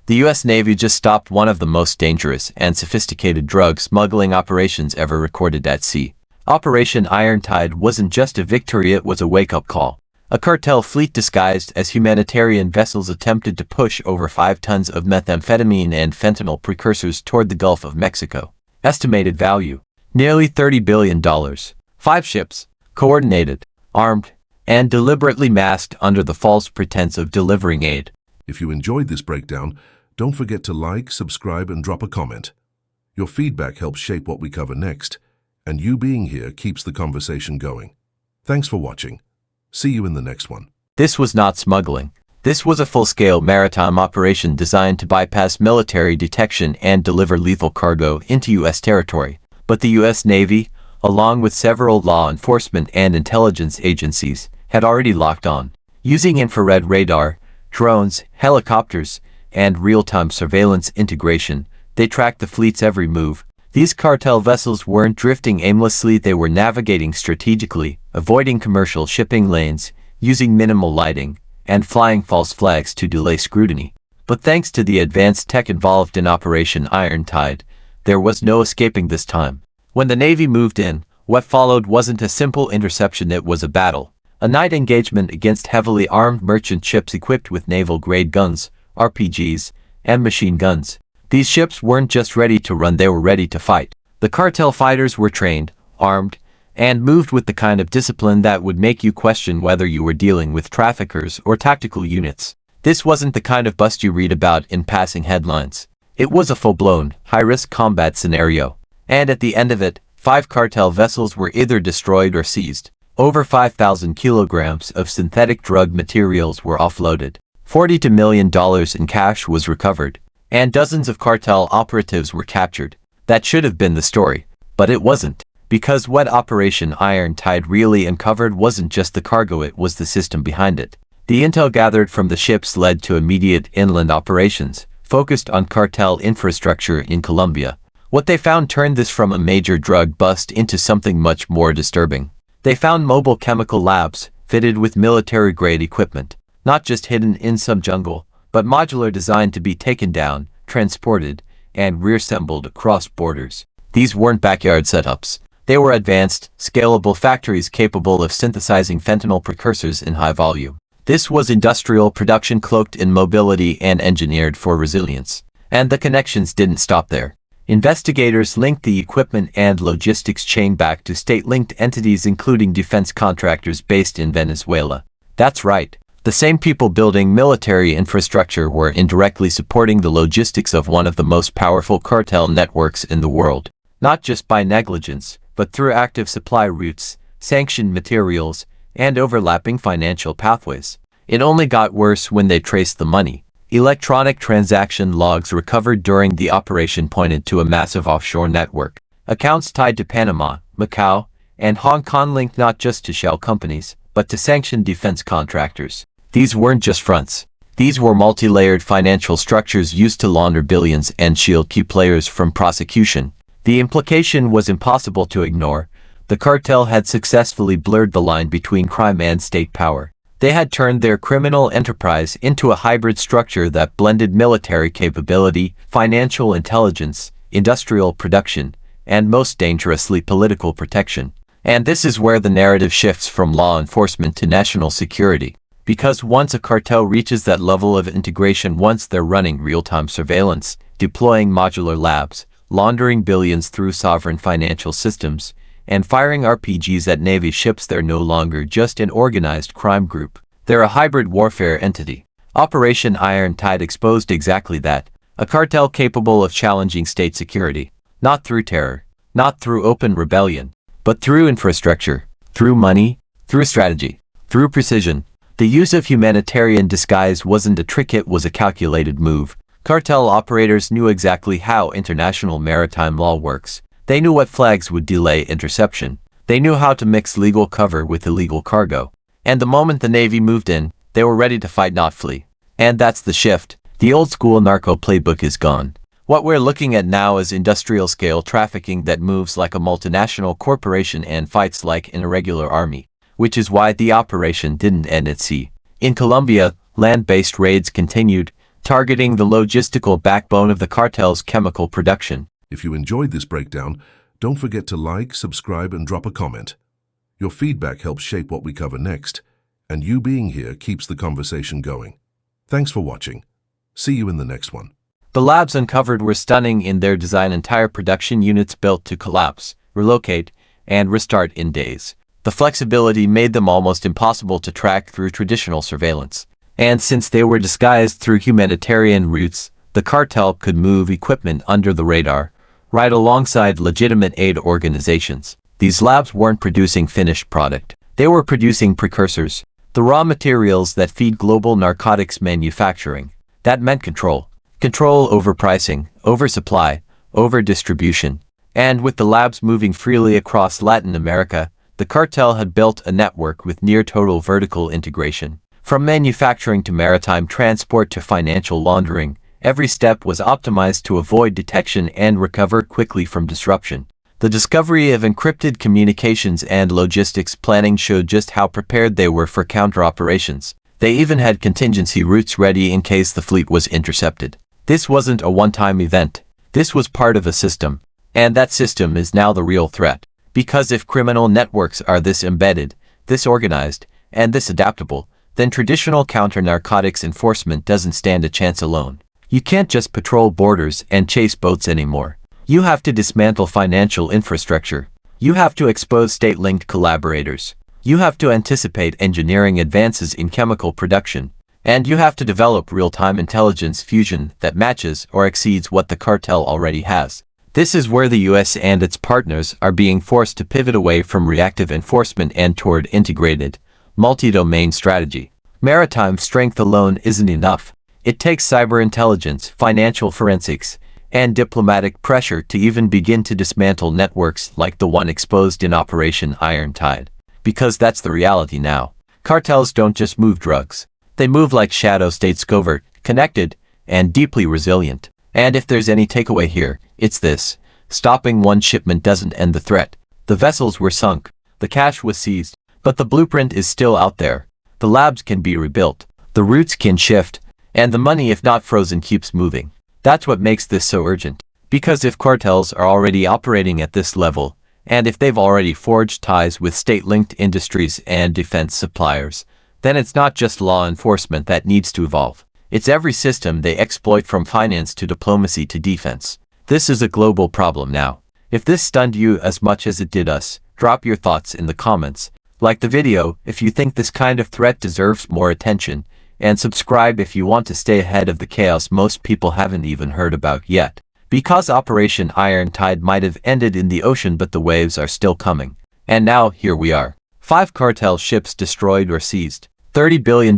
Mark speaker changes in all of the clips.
Speaker 1: The U.S. Navy just stopped one of the most dangerous and sophisticated drug smuggling operations ever recorded at sea. Operation Iron Tide wasn't just a victory, it was a wake-up call. A cartel fleet disguised as humanitarian vessels attempted to push over 5 tons of methamphetamine and fentanyl precursors toward the Gulf of Mexico. Estimated value: nearly $30 billion. 5 ships, coordinated, armed, and deliberately masked under the false pretense of delivering aid.
Speaker 2: If you enjoyed this breakdown, don't forget to like, subscribe, and drop a comment. Your feedback helps shape what we cover next, and you being here keeps the conversation going. Thanks for watching. See you in the next one.
Speaker 1: This was not smuggling. This was a full-scale maritime operation designed to bypass military detection and deliver lethal cargo into U.S. territory. But the U.S. Navy, along with several law enforcement and intelligence agencies, had already locked on. Using infrared radar, drones, helicopters, and real-time surveillance integration, they tracked the fleet's every move. These cartel vessels weren't drifting aimlessly, they were navigating strategically, avoiding commercial shipping lanes, using minimal lighting, and flying false flags to delay scrutiny. But thanks to the advanced tech involved in Operation Iron Tide, there was no escaping this time. When the Navy moved in, what followed wasn't a simple interception, it was a battle. A night engagement against heavily armed merchant ships equipped with naval-grade guns, RPGs, and machine guns. These ships weren't just ready to run, they were ready to fight. The cartel fighters were trained, armed, and moved with the kind of discipline that would make you question whether you were dealing with traffickers or tactical units. This wasn't the kind of bust you read about in passing headlines. It was a full-blown, high-risk combat scenario. And at the end of it, 5 cartel vessels were either destroyed or seized. Over 5,000 kilograms of synthetic drug materials were offloaded. $42 million in cash was recovered, and dozens of cartel operatives were captured. That should have been the story, but it wasn't. Because what Operation Iron Tide really uncovered wasn't just the cargo, it was the system behind it. The intel gathered from the ships led to immediate inland operations, focused on cartel infrastructure in Colombia. What they found turned this from a major drug bust into something much more disturbing. They found mobile chemical labs, fitted with military-grade equipment, not just hidden in some jungle, but modular, designed to be taken down, transported, and reassembled across borders. These weren't backyard setups. They were advanced, scalable factories capable of synthesizing fentanyl precursors in high volume. This was industrial production cloaked in mobility and engineered for resilience. And the connections didn't stop there. Investigators linked the equipment and logistics chain back to state-linked entities, including defense contractors based in Venezuela. That's right. The same people building military infrastructure were indirectly supporting the logistics of one of the most powerful cartel networks in the world. Not just by negligence, but through active supply routes, sanctioned materials, and overlapping financial pathways. It only got worse when they traced the money. Electronic transaction logs recovered during the operation pointed to a massive offshore network. Accounts tied to Panama, Macau, and Hong Kong linked not just to shell companies, but to sanctioned defense contractors. These weren't just fronts. These were multi-layered financial structures used to launder billions and shield key players from prosecution. The implication was impossible to ignore. The cartel had successfully blurred the line between crime and state power. They had turned their criminal enterprise into a hybrid structure that blended military capability, financial intelligence, industrial production, and most dangerously, political protection. And this is where the narrative shifts from law enforcement to national security. Because once a cartel reaches that level of integration, once they're running real-time surveillance, deploying modular labs, laundering billions through sovereign financial systems, and firing RPGs at Navy ships, they're no longer just an organized crime group. They're a hybrid warfare entity. Operation Iron Tide exposed exactly that. A cartel capable of challenging state security. Not through terror, not through open rebellion, but through infrastructure, through money, through strategy, through precision. The use of humanitarian disguise wasn't a trick, it was a calculated move. Cartel operators knew exactly how international maritime law works. They knew what flags would delay interception. They knew how to mix legal cover with illegal cargo. And the moment the Navy moved in, they were ready to fight, not flee. And that's the shift. The old-school narco playbook is gone. What we're looking at now is industrial-scale trafficking that moves like a multinational corporation and fights like an irregular army. Which is why the operation didn't end at sea. In Colombia, land-based raids continued. targeting the logistical backbone of the cartel's chemical production.
Speaker 2: If you enjoyed this breakdown, don't forget to like, subscribe, and drop a comment. Your feedback helps shape what we cover next, and you being here keeps the conversation going. Thanks for watching. See you in the next one.
Speaker 1: The labs uncovered were stunning in their design. Entire production units built to collapse, relocate, and restart in days. The flexibility made them almost impossible to track through traditional surveillance. And since they were disguised through humanitarian routes, the cartel could move equipment under the radar, right alongside legitimate aid organizations. These labs weren't producing finished product. They were producing precursors, the raw materials that feed global narcotics manufacturing. That meant control. Control over pricing, over supply, over distribution. And with the labs moving freely across Latin America, the cartel had built a network with near-total vertical integration. From manufacturing to maritime transport to financial laundering, every step was optimized to avoid detection and recover quickly from disruption. The discovery of encrypted communications and logistics planning showed just how prepared they were for counter-operations. They even had contingency routes ready in case the fleet was intercepted. This wasn't a one-time event. This was part of a system. And that system is now the real threat. Because if criminal networks are this embedded, this organized, and this adaptable, then traditional counter-narcotics enforcement doesn't stand a chance alone. You can't just patrol borders and chase boats anymore. You have to dismantle financial infrastructure. You have to expose state-linked collaborators. You have to anticipate engineering advances in chemical production. And you have to develop real-time intelligence fusion that matches or exceeds what the cartel already has. This is where the US and its partners are being forced to pivot away from reactive enforcement and toward integrated, multi-domain strategy. Maritime strength alone isn't enough. It takes cyber intelligence, financial forensics, and diplomatic pressure to even begin to dismantle networks like the one exposed in Operation Iron Tide. Because that's the reality now. Cartels don't just move drugs. They move like shadow states, covert, connected, and deeply resilient. And if there's any takeaway here, it's this. Stopping one shipment doesn't end the threat. The vessels were sunk. The cash was seized. But the blueprint is still out there. The labs can be rebuilt. The routes can shift. And the money, if not frozen, keeps moving. That's what makes this so urgent. Because if cartels are already operating at this level, and if they've already forged ties with state-linked industries and defense suppliers, then it's not just law enforcement that needs to evolve. It's every system they exploit, from finance to diplomacy to defense. This is a global problem now. If this stunned you as much as it did us, drop your thoughts in the comments. Like the video if you think this kind of threat deserves more attention, and subscribe if you want to stay ahead of the chaos most people haven't even heard about yet. Because Operation Iron Tide might have ended in the ocean, but the waves are still coming. And now, here we are. 5 cartel ships destroyed or seized. $30 billion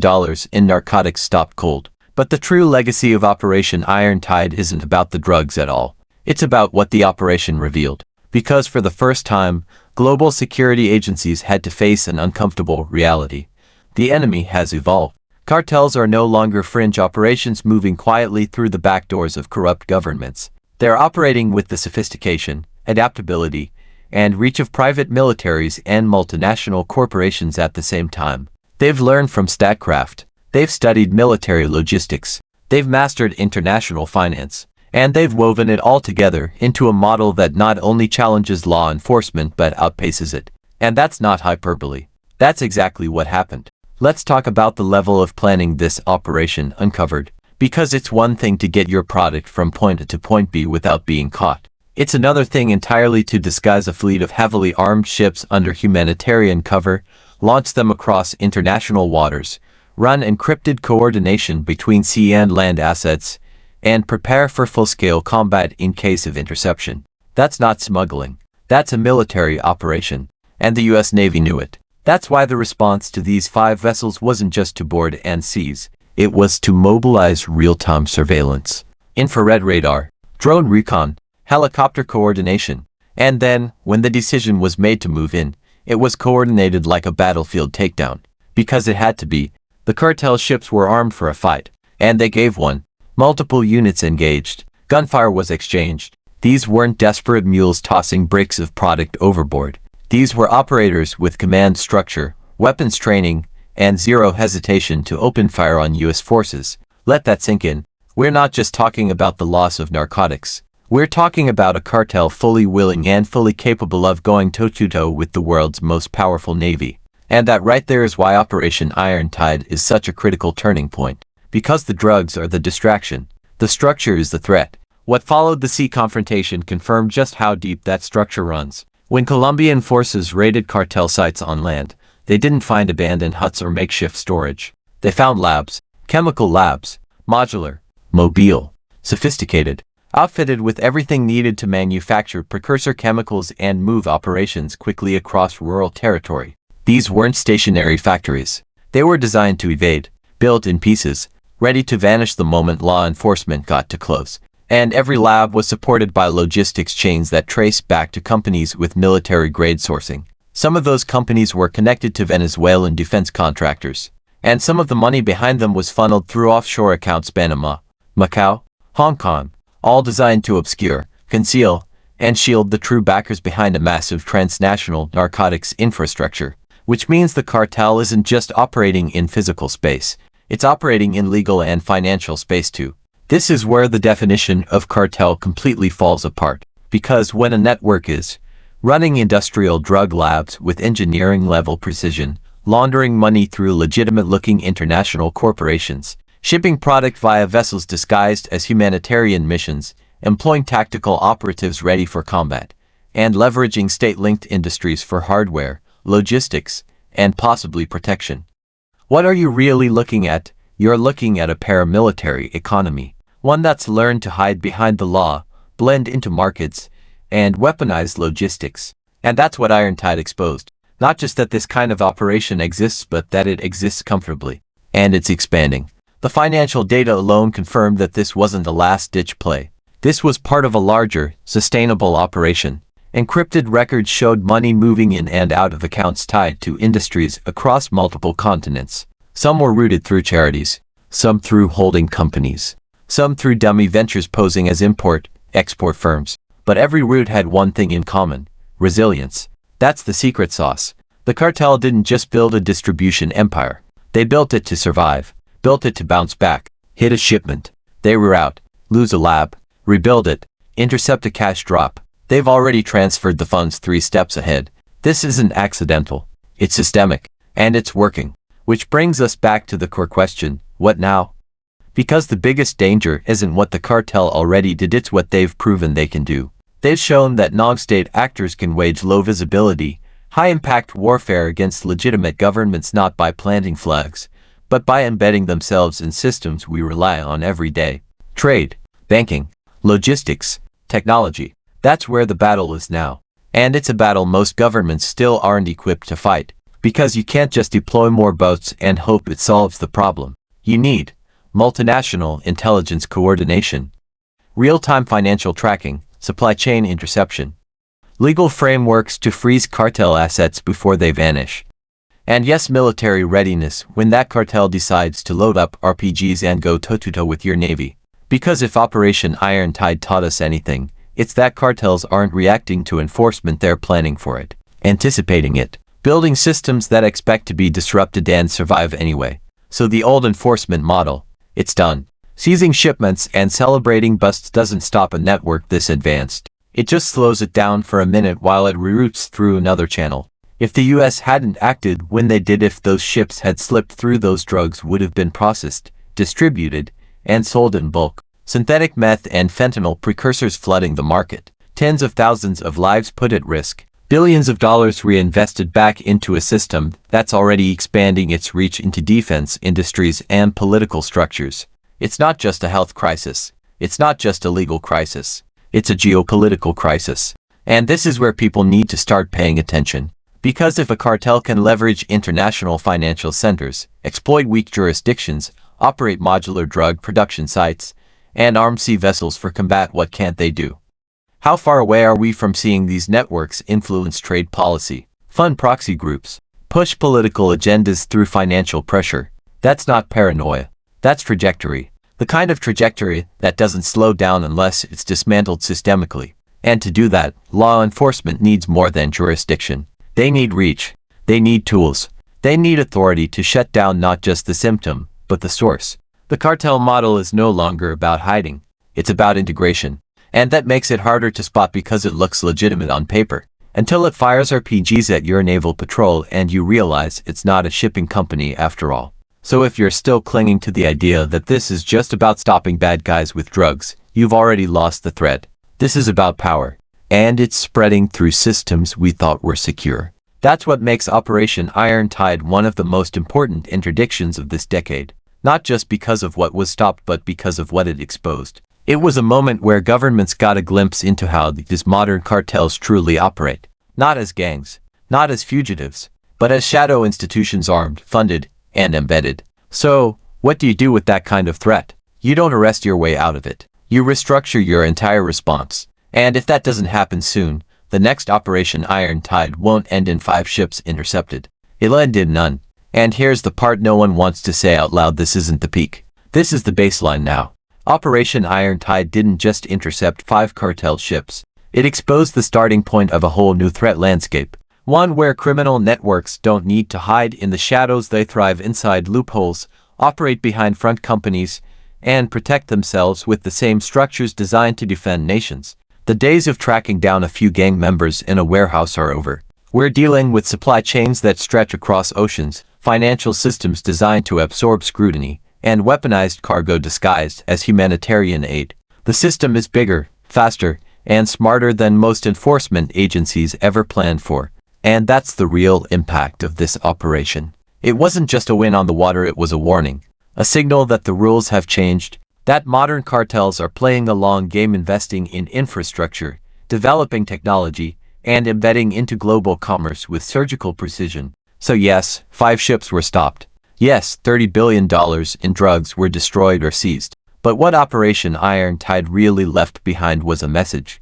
Speaker 1: in narcotics stopped cold. But the true legacy of Operation Iron Tide isn't about the drugs at all. It's about what the operation revealed. Because for the first time, global security agencies had to face an uncomfortable reality. The enemy has evolved. Cartels are no longer fringe operations moving quietly through the back doors of corrupt governments. They're operating with the sophistication, adaptability, and reach of private militaries and multinational corporations at the same time. They've learned from statcraft. They've studied military logistics. They've mastered international finance. And they've woven it all together into a model that not only challenges law enforcement but outpaces it. And that's not hyperbole. That's exactly what happened. Let's talk about the level of planning this operation uncovered. Because it's one thing to get your product from point A to point B without being caught. It's another thing entirely to disguise a fleet of heavily armed ships under humanitarian cover, launch them across international waters, run encrypted coordination between sea and land assets, and prepare for full-scale combat in case of interception. That's not smuggling. That's a military operation. And the US Navy knew it. That's why the response to these 5 vessels wasn't just to board and seize. It was to mobilize real-time surveillance, infrared radar, drone recon, helicopter coordination. And then, when the decision was made to move in, it was coordinated like a battlefield takedown. Because it had to be. The cartel ships were armed for a fight. And they gave one. Multiple units engaged. Gunfire was exchanged. These weren't desperate mules tossing bricks of product overboard. These were operators with command structure, weapons training, and zero hesitation to open fire on US forces. Let that sink in. We're not just talking about the loss of narcotics. We're talking about a cartel fully willing and fully capable of going toe-to-toe with the world's most powerful navy. And that right there is why Operation Iron Tide is such a critical turning point. Because the drugs are the distraction. The structure is the threat. What followed the sea confrontation confirmed just how deep that structure runs. When Colombian forces raided cartel sites on land, they didn't find abandoned huts or makeshift storage. They found labs, chemical labs, modular, mobile, sophisticated, outfitted with everything needed to manufacture precursor chemicals and move operations quickly across rural territory. These weren't stationary factories. They were designed to evade, built in pieces, ready to vanish the moment law enforcement got too close. And every lab was supported by logistics chains that traced back to companies with military-grade sourcing. Some of those companies were connected to Venezuelan defense contractors, and some of the money behind them was funneled through offshore accounts Panama, Macau, Hong Kong, all designed to obscure, conceal, and shield the true backers behind a massive transnational narcotics infrastructure. Which means the cartel isn't just operating in physical space, it's operating in legal and financial space too. This is where the definition of cartel completely falls apart, because when a network is running industrial drug labs with engineering-level precision, laundering money through legitimate-looking international corporations, shipping product via vessels disguised as humanitarian missions, employing tactical operatives ready for combat, and leveraging state-linked industries for hardware, logistics, and possibly protection. What are you really looking at? You're looking at a paramilitary economy, one that's learned to hide behind the law, blend into markets, and weaponize logistics. And that's what Iron Tide exposed. Not just that this kind of operation exists, but that it exists comfortably. And it's expanding. The financial data alone confirmed that this wasn't a last-ditch play. This was part of a larger, sustainable operation. Encrypted records showed money moving in and out of accounts tied to industries across multiple continents. Some were routed through charities, some through holding companies, some through dummy ventures posing as import-export firms. But every route had one thing in common: resilience. That's the secret sauce. The cartel didn't just build a distribution empire. They built it to survive, built it to bounce back, hit a shipment, they reroute, lose a lab, rebuild it, intercept a cash drop. They've already transferred the funds 3 steps ahead. This isn't accidental. It's systemic. And it's working. Which brings us back to the core question: what now? Because the biggest danger isn't what the cartel already did, it's what they've proven they can do. They've shown that non-state actors can wage low-visibility, high-impact warfare against legitimate governments not by planting flags, but by embedding themselves in systems we rely on every day. Trade, banking, logistics, technology. That's where the battle is now. And it's a battle most governments still aren't equipped to fight. Because you can't just deploy more boats and hope it solves the problem. You need multinational intelligence coordination, real-time financial tracking, supply chain interception, legal frameworks to freeze cartel assets before they vanish. And yes, military readiness when that cartel decides to load up RPGs and go toe-to-toe with your navy. Because if Operation Iron Tide taught us anything, it's that cartels aren't reacting to enforcement, they're planning for it, anticipating it, building systems that expect to be disrupted and survive anyway. So the old enforcement model, it's done. Seizing shipments and celebrating busts doesn't stop a network this advanced. It just slows it down for a minute while it reroutes through another channel. If the US hadn't acted when they did, if those ships had slipped through, those drugs would have been processed, distributed, and sold in bulk. Synthetic meth and fentanyl precursors flooding the market. Tens of thousands of lives put at risk. Billions of dollars reinvested back into a system that's already expanding its reach into defense industries and political structures. It's not just a health crisis. It's not just a legal crisis. It's a geopolitical crisis. And this is where people need to start paying attention. Because if a cartel can leverage international financial centers, exploit weak jurisdictions, operate modular drug production sites, and arm sea vessels for combat, what can't they do? How far away are we from seeing these networks influence trade policy, fund proxy groups, push political agendas through financial pressure? That's not paranoia. That's trajectory. The kind of trajectory that doesn't slow down unless it's dismantled systemically. And to do that, law enforcement needs more than jurisdiction. They need reach. They need tools. They need authority to shut down not just the symptom, but the source. The cartel model is no longer about hiding. It's about integration. And that makes it harder to spot because it looks legitimate on paper. Until it fires RPGs at your naval patrol and you realize it's not a shipping company after all. So if you're still clinging to the idea that this is just about stopping bad guys with drugs, you've already lost the thread. This is about power. And it's spreading through systems we thought were secure. That's what makes Operation Iron Tide one of the most important interdictions of this decade. Not just because of what was stopped but because of what it exposed. It was a moment where governments got a glimpse into how these modern cartels truly operate. Not as gangs, not as fugitives, but as shadow institutions armed, funded, and embedded. So, what do you do with that kind of threat? You don't arrest your way out of it. You restructure your entire response. And if that doesn't happen soon, the next Operation Iron Tide won't end in 5 ships intercepted. It'll end in none. And here's the part no one wants to say out loud: this isn't the peak. This is the baseline now. Operation Iron Tide didn't just intercept 5 cartel ships. It exposed the starting point of a whole new threat landscape. One where criminal networks don't need to hide in the shadows, they thrive inside loopholes, operate behind front companies, and protect themselves with the same structures designed to defend nations. The days of tracking down a few gang members in a warehouse are over. We're dealing with supply chains that stretch across oceans, financial systems designed to absorb scrutiny, and weaponized cargo disguised as humanitarian aid. The system is bigger, faster, and smarter than most enforcement agencies ever planned for. And that's the real impact of this operation. It wasn't just a win on the water, it was a warning. A signal that the rules have changed, that modern cartels are playing the long game, investing in infrastructure, developing technology, and embedding into global commerce with surgical precision. So yes, 5 ships were stopped. Yes, $30 billion in drugs were destroyed or seized. But what Operation Iron Tide really left behind was a message.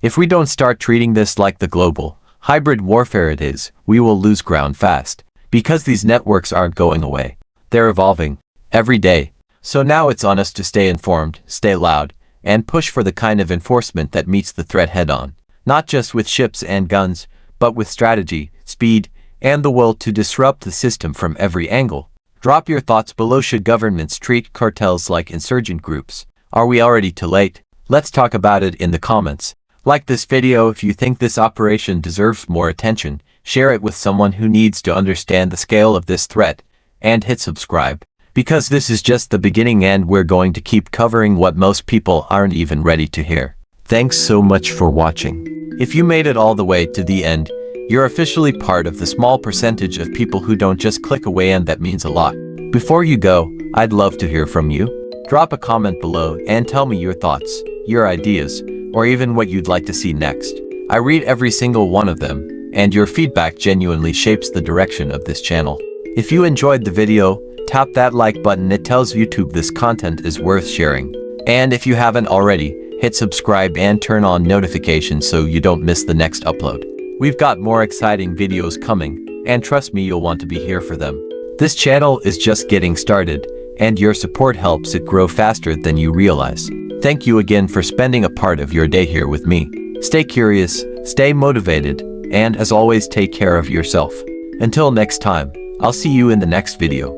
Speaker 1: If we don't start treating this like the global, hybrid warfare it is, we will lose ground fast. Because these networks aren't going away. They're evolving. Every day. So now it's on us to stay informed, stay loud, and push for the kind of enforcement that meets the threat head-on. Not just with ships and guns, but with strategy, speed, and the will to disrupt the system from every angle. Drop your thoughts below. Should governments treat cartels like insurgent groups? Are we already too late? Let's talk about it in the comments. Like this video if you think this operation deserves more attention, share it with someone who needs to understand the scale of this threat, and hit subscribe. Because this is just the beginning and we're going to keep covering what most people aren't even ready to hear. Thanks so much for watching. If you made it all the way to the end, you're officially part of the small percentage of people who don't just click away, and that means a lot. Before you go, I'd love to hear from you. Drop a comment below and tell me your thoughts, your ideas, or even what you'd like to see next. I read every single one of them, and your feedback genuinely shapes the direction of this channel. If you enjoyed the video, tap that like button. It tells YouTube this content is worth sharing. And if you haven't already, hit subscribe and turn on notifications so you don't miss the next upload. We've got more exciting videos coming, and trust me, you'll want to be here for them. This channel is just getting started, and your support helps it grow faster than you realize. Thank you again for spending a part of your day here with me. Stay curious, stay motivated, and as always, take care of yourself. Until next time, I'll see you in the next video.